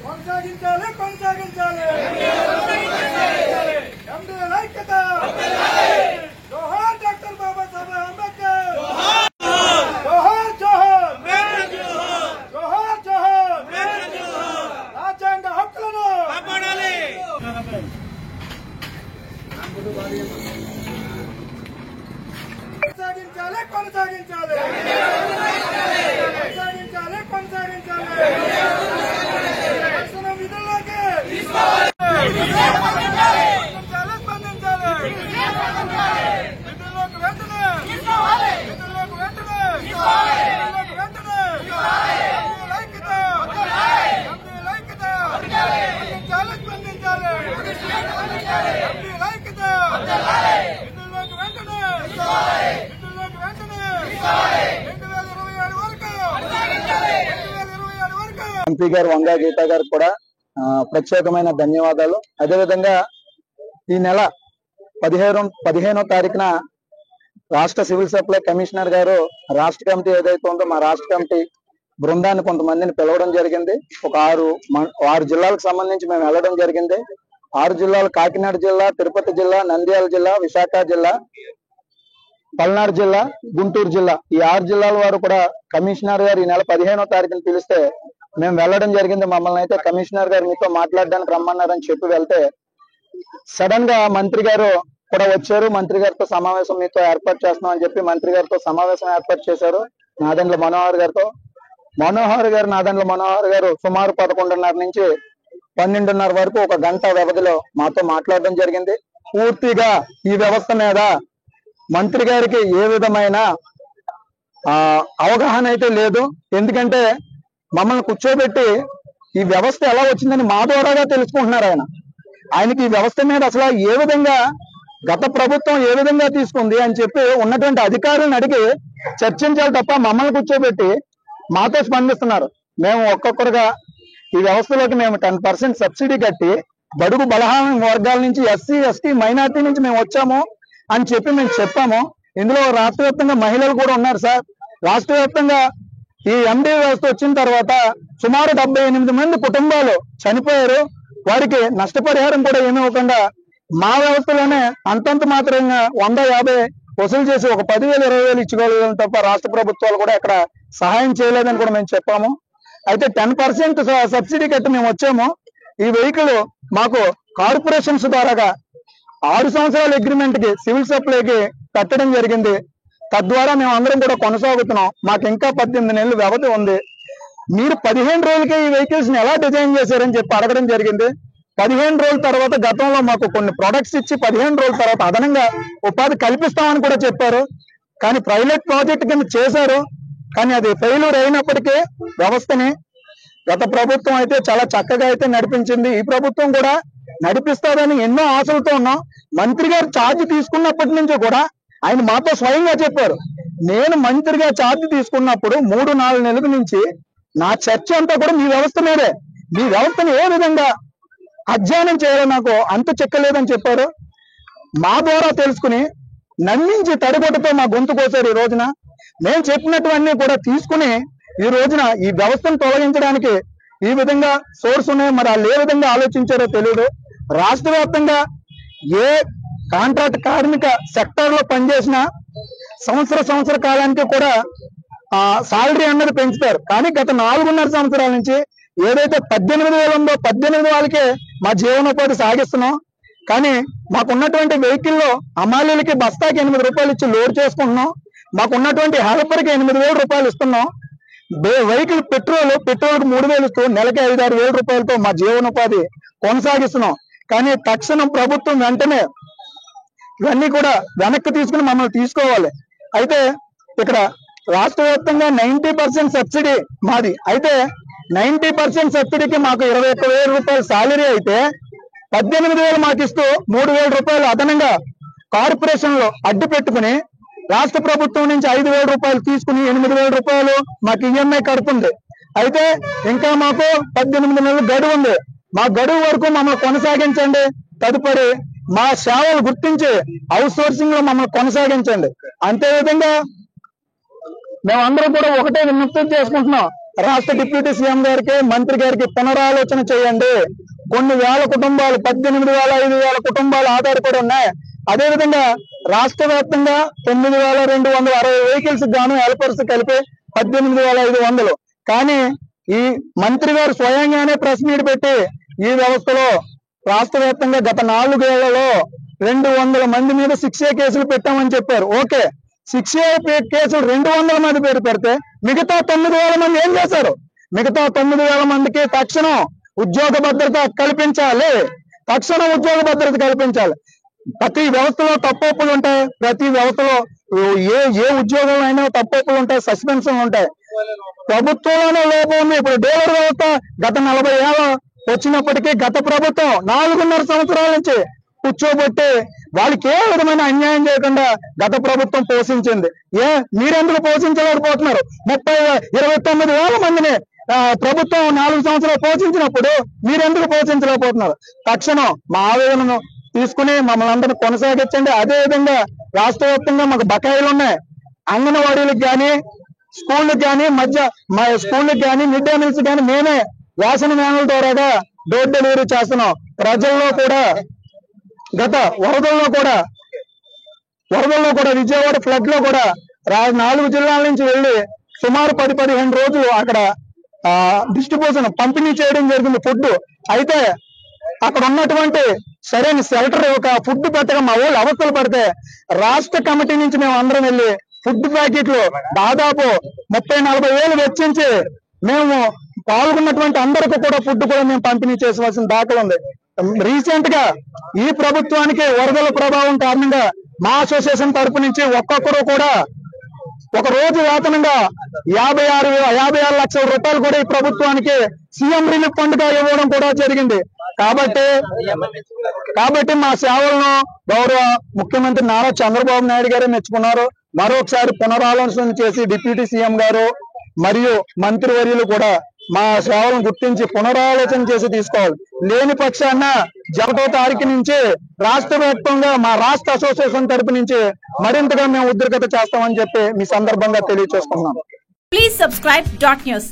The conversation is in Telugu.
కొనసాగించాలి కొనసాగించాలి ఎండీఎల్ ఐక్యత జోహార్ డాక్టర్ బాబాసాహెబ్ అంబేద్కర్ జోహార్ జోహార్ జోహార్ జోహార్ రాజ్యాంగ హక్కులను కాపాడాలి కొనసాగించాలి కొనసాగించాలి కొనసాగించాలి కొనసాగించాలి విధుల్లోకి స్పందించాలి స్పందించాలి విధుల్లోకి వెంటనే విధుల్లోకి వెంటనే విధుల్లోకి వెంటనే ఐక్యత ఐక్యత స్పందించాలి స్పందించాలి ఐక్యత విధుల్లోకి వెంటనే విధుల్లోకి వెంటనే 2027 వరకు ఎంపీ గారు వంగా గీత గారు కూడా ప్రత్యేకమైన ధన్యవాదాలు. అదేవిధంగా ఈ నెల 15వ తారీఖున రాష్ట్ర సివిల్ సప్లై కమిషనర్ గారు రాష్ట్ర కమిటీ ఏదైతే ఉందో మా రాష్ట్ర కమిటీ బృందాన్ని కొంతమందిని పిలవడం జరిగింది. ఒక 6 జిల్లాలకు సంబంధించి మేము వెళ్ళడం జరిగింది. 6 జిల్లాలు కాకినాడ జిల్లా, తిరుపతి జిల్లా, నంద్యాల జిల్లా, విశాఖ జిల్లా, పల్నాడు జిల్లా, గుంటూరు జిల్లా, ఈ 6 జిల్లాల వారు కూడా కమిషనర్ గారు ఈ నెల 15వ తారీఖున పిలిస్తే మేము వెళ్ళడం జరిగింది. మమ్మల్ని అయితే కమిషనర్ గారు మీతో మాట్లాడడానికి రమ్మన్నారని చెప్పి వెళ్తే సడన్ గా మంత్రి గారు కూడా వచ్చారు. మంత్రి గారితో సమావేశం మీతో ఏర్పాటు చేస్తున్నాం అని చెప్పి మంత్రి గారితో సమావేశం ఏర్పాటు చేశారు. నాదెండ్ల మనోహర్ గారితో. నాదెండ్ల మనోహర్ గారు సుమారు 11:30 నుంచి 12:30 వరకు ఒక గంట వ్యవధిలో మాతో మాట్లాడడం జరిగింది. పూర్తిగా ఈ వ్యవస్థ మీద మంత్రి గారికి ఏ విధమైన అవగాహన అయితే లేదు. ఎందుకంటే మమ్మల్ని కూర్చోబెట్టి ఈ వ్యవస్థ ఎలా వచ్చిందని మా ద్వారాగా తెలుసుకుంటున్నారు. ఆయనకి ఈ వ్యవస్థ మీద అసలు ఏ విధంగా గత ప్రభుత్వం ఏ విధంగా తీసుకుంది అని చెప్పి ఉన్నటువంటి అధికారులను అడిగి చర్చించాలి తప్ప మమ్మల్ని కూర్చోబెట్టి మాతో స్పందిస్తున్నారు. మేము ఒక్కొక్కరుగా ఈ వ్యవస్థలోకి మేము 10% సబ్సిడీ కట్టి బడుగు బలహీన వర్గాల నుంచి ఎస్సీ ఎస్టీ మైనార్టీ నుంచి మేము వచ్చాము అని చెప్పి మేము చెప్పాము. ఇందులో రాష్ట్ర వ్యాప్తంగా మహిళలు కూడా ఉన్నారు సార్. రాష్ట్ర వ్యాప్తంగా ఈ ఎండీ వ్యవస్థ వచ్చిన తర్వాత సుమారు 78 మంది కుటుంబాలు చనిపోయారు. వారికి నష్టపరిహారం కూడా ఏమీ ఇవ్వకుండా మా వ్యవస్థలోనే అంతంత మాత్రంగా 150 వసూలు చేసి ఒక 10,000 20,000 ఇచ్చుకోగలం తప్ప రాష్ట్ర ప్రభుత్వాలు కూడా ఇక్కడ సహాయం చేయలేదని కూడా మేము చెప్పాము. అయితే 10% సబ్సిడీ కట్టి మేము వచ్చాము. ఈ వెహికల్ మాకు కార్పొరేషన్స్ ద్వారాగా 6 సంవత్సరాల అగ్రిమెంట్ కి సివిల్ సప్లైకి కట్టడం జరిగింది. తద్వారా మేము అందరం కూడా కొనసాగుతున్నాం. మాకు ఇంకా 18 నెలలు వ్యవధి ఉంది. మీరు 15 రోజులకే ఈ వెహికల్స్ ని ఎలా డిజైన్ చేశారని చెప్పి అడగడం జరిగింది. 15 రోజుల తర్వాత గతంలో మాకు కొన్ని ప్రొడక్ట్స్ ఇచ్చి 15 రోజుల తర్వాత అదనంగా ఉపాధి కల్పిస్తామని కూడా చెప్పారు. కానీ పైలట్ ప్రాజెక్ట్ కింద చేశారు. కానీ అది ఫెయిల్యూర్ అయినప్పటికీ వ్యవస్థని గత ప్రభుత్వం అయితే చాలా చక్కగా అయితే నడిపించింది. ఈ ప్రభుత్వం కూడా నడిపిస్తారని ఎన్నో ఆశలతో ఉన్నాం. మంత్రి గారు ఛార్జ్ తీసుకున్నప్పటి నుంచి కూడా ఆయన మాతో స్వయంగా చెప్పారు. నేను మంత్రిగా ఛార్జ్ తీసుకున్నప్పుడు 3-4 నెలల నుంచి నా చర్చ అంతా కూడా మీ వ్యవస్థ మీదే. మీ వ్యవస్థను ఏ విధంగా అధ్యయనం చేయాలో నాకు అంత చెక్కలేదని చెప్పారు. మా ద్వారా తెలుసుకుని నమ్మించి తడిగొట్టతో మా గొంతు కోసారు. ఈ రోజున మేము చెప్పినటువన్నీ కూడా తీసుకుని ఈ రోజున ఈ వ్యవస్థను తొలగించడానికి ఈ విధంగా సోర్స్ ఉన్నాయి. మరి వాళ్ళు ఏ విధంగా ఆలోచించారో తెలియదు. రాష్ట్ర వ్యాప్తంగా ఏ కాంట్రాక్ట్ కార్మిక సెక్టర్ లో పనిచేసిన సంవత్సర కాలానికి కూడా సాలరీ అన్నది పెంచుతారు. కానీ గత 4.5 సంవత్సరాల నుంచి ఏదైతే 18,000 ఉందో 18 వాళ్ళకే మా జీవనోపాధి సాగిస్తున్నాం. కానీ మాకున్నటువంటి వెహికల్లో అమాలీలకి బస్తాకి 8 రూపాయలు ఇచ్చి లోడ్ చేసుకుంటున్నాం. మాకున్నటువంటి హెల్పర్కి 8,000 రూపాయలు ఇస్తున్నాం. వెహికల్ పెట్రోల్కి 3,000 ఇస్తూ నెలకి 5-6 వేల రూపాయలతో మా జీవనోపాధి కొనసాగిస్తున్నాం. కానీ తక్షణం ప్రభుత్వం వెంటనే ఇవన్నీ కూడా వెనక్కి తీసుకుని మమ్మల్ని తీసుకోవాలి. అయితే ఇక్కడ రాష్ట్ర వ్యాప్తంగా 90% సబ్సిడీ మాది. అయితే 90% సబ్సిడీకి మాకు 21,000 రూపాయలు సాలరీ అయితే 18,000 మాకు ఇస్తూ 3,000 రూపాయలు అదనంగా కార్పొరేషన్ లో అడ్డు పెట్టుకుని రాష్ట్ర ప్రభుత్వం నుంచి 5,000 రూపాయలు తీసుకుని 8,000 రూపాయలు మాకు ఈఎంఐ కడుతుంది. అయితే ఇంకా మాకు 18 నెలలు గడువు ఉంది. మా గడువు వరకు మమ్మల్ని కొనసాగించండి. తదుపరి మా సేవలు గుర్తించి అవుట్ సోర్సింగ్ లో మమ్మల్ని కొనసాగించండి. అంతే విధంగా మేమందరం కూడా ఒకటే విజ్ఞప్తి చేసుకుంటున్నాం. రాష్ట్ర డిప్యూటీ సీఎం గారికి, మంత్రి గారికి పునరాలోచన చేయండి. కొన్ని వేల కుటుంబాలు, 18,000-5,000 కుటుంబాలు ఆధారపడి ఉన్నాయి. అదేవిధంగా రాష్ట్ర వ్యాప్తంగా 9,260 వెహికల్స్ గాను హెల్పర్స్ కలిపి 18,500. కానీ ఈ మంత్రి గారు స్వయంగానే ప్రెస్ మీట్ పెట్టి ఈ వ్యవస్థలో రాష్ట్ర వ్యాప్తంగా గత 4 ఏళ్లలో 200 మంది మీద 6A కేసులు పెట్టామని చెప్పారు. ఓకే, 6A కేసులు 200 మంది పేరు పెడితే మిగతా 9,000 మంది ఏం చేశారు? మిగతా 9,000 మందికి తక్షణం ఉద్యోగ భద్రత కల్పించాలి. తక్షణం ఉద్యోగ భద్రత కల్పించాలి. ప్రతి వ్యవస్థలో తప్పొప్పులు ఉంటాయి. ప్రతి వ్యవస్థలో ఏ ఉద్యోగంలో అయినా తప్పొప్పులు ఉంటాయి, సస్పెన్షన్ ఉంటాయి. ప్రభుత్వంలోనే లోపం ఉంది. ఇప్పుడు డీలర్ వ్యవస్థ గత 40 ఏళ్ళు వచ్చినప్పటికీ గత ప్రభుత్వం 4.5 సంవత్సరాల నుంచి కూర్చోబెట్టి వాళ్ళకి ఏ విధమైన అన్యాయం చేయకుండా గత ప్రభుత్వం పోషించింది. మీరెందుకు పోషించలేకపోతున్నారు? 29,000 మందిని ప్రభుత్వం 4 సంవత్సరాలు పోషించినప్పుడు మీరెందుకు పోషించలేకపోతున్నారు? తక్షణం మా ఆవేదనను తీసుకుని మమ్మల్ని అందరినీ కొనసాగించండి. అదే విధంగా రాష్ట్ర వ్యాప్తంగా మాకు బకాయిలు ఉన్నాయి. అంగన్వాడీలకు కానీ, స్కూళ్ళకి కానీ, స్కూళ్ళకి కానీ, మిడ్ డే మీల్స్ కానీ మేమే రేషన్ వ్యానుల ద్వారాగా డోర్ డెలివరీ చేస్తున్నాం. ప్రజల్లో కూడా గత వరదల్లో కూడా విజయవాడ ఫ్లడ్ లో కూడా 4 జిల్లాల నుంచి వెళ్లి సుమారు 10-15 రోజులు అక్కడ డిస్ట్రిబ్యూషన్ పంపిణీ చేయడం జరిగింది ఫుడ్. అయితే అక్కడ ఉన్నటువంటి సరైన షెల్టర్, ఒక ఫుడ్ పెట్టగా మా వాళ్ళు అవస్థలు పడితే రాష్ట్ర కమిటీ నుంచి మేము అందరం వెళ్ళి ఫుడ్ ప్యాకెట్లు దాదాపు 30-40 వేలు వెచ్చించి మేము పాల్గొన్నటువంటి అందరికీ కూడా ఫుడ్ కూడా మేము పంపిణీ చేసవలసిన దాఖలు ఉంది. రీసెంట్ గా ఈ ప్రభుత్వానికి వరదల ప్రభావం కారణంగా మా అసోసియేషన్ తరపు నుంచి ఒక్కొక్కరు కూడా ఒక రోజు వేతనంగా 56 లక్షల రూపాయలు కూడా ఈ ప్రభుత్వానికి సీఎం రిలీఫ్ ఫండ్ గా ఇవ్వడం కూడా జరిగింది. కాబట్టి మా సేవలను గౌరవ ముఖ్యమంత్రి నారా చంద్రబాబు నాయుడు గారే మెచ్చుకున్నారు. మరొకసారి పునరాలోచన చేసి డిప్యూటీ సీఎం గారు మరియు మంత్రివర్యులు కూడా మా సేవలను గుర్తించి పునరాలోచన చేసి తీసుకోవాలి. లేని పక్షాన 1వ తారీఖు నుంచి రాష్ట్ర వ్యాప్తంగా మా రాష్ట్ర అసోసియేషన్ తరపు నుంచి మరింతగా మేము ఉద్రిక్తత చేస్తామని చెప్పి మీ సందర్భంగా తెలియజేస్తున్నాం. Please subscribe .news.